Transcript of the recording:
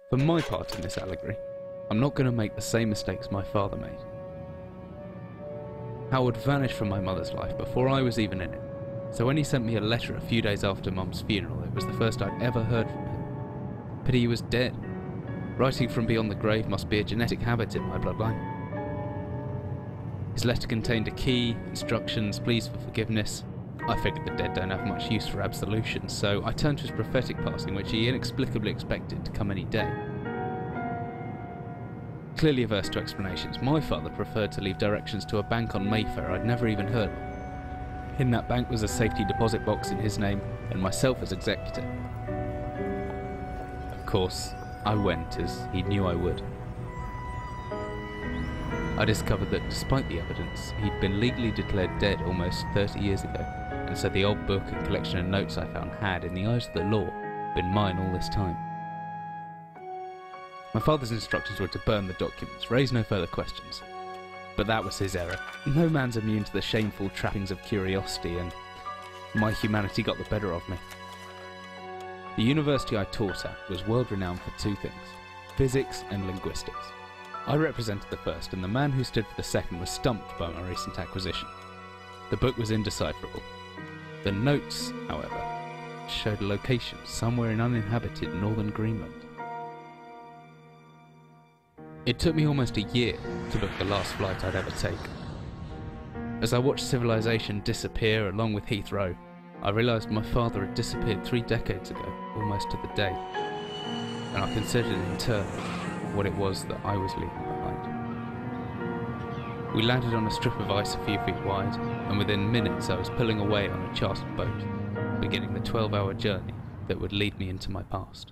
For my part in this allegory, I'm not going to make the same mistakes my father made. Howard vanished from my mother's life before I was even in it, so when he sent me a letter a few days after Mum's funeral, it was the first I'd ever heard from him. Pity he was dead. Writing from beyond the grave must be a genetic habit in my bloodline. His letter contained a key, instructions, pleas for forgiveness. I figured the dead don't have much use for absolution, so I turned to his prophetic passing, which he inexplicably expected to come any day. Clearly averse to explanations, my father preferred to leave directions to a bank on Mayfair I'd never even heard of. In that bank was a safety deposit box in his name, and myself as executor. Of course, I went, as he knew I would. I discovered that despite the evidence, he'd been legally declared dead almost 30 years ago, and so the old book and collection of notes I found had, in the eyes of the law, been mine all this time. My father's instructions were to burn the documents, raise no further questions. But that was his error. No man's immune to the shameful trappings of curiosity, and my humanity got the better of me. The university I taught at was world renowned for two things: physics and linguistics. I represented the first, and the man who stood for the second was stumped by my recent acquisition. The book was indecipherable. The notes, however, showed a location somewhere in uninhabited northern Greenland. It took me almost a year to book the last flight I'd ever take. As I watched civilization disappear along with Heathrow, I realised my father had disappeared 3 decades ago, almost to the day, and I considered in turn what it was that I was leaving behind. We landed on a strip of ice a few feet wide, and within minutes I was pulling away on a chartered boat, beginning the 12-hour journey that would lead me into my past.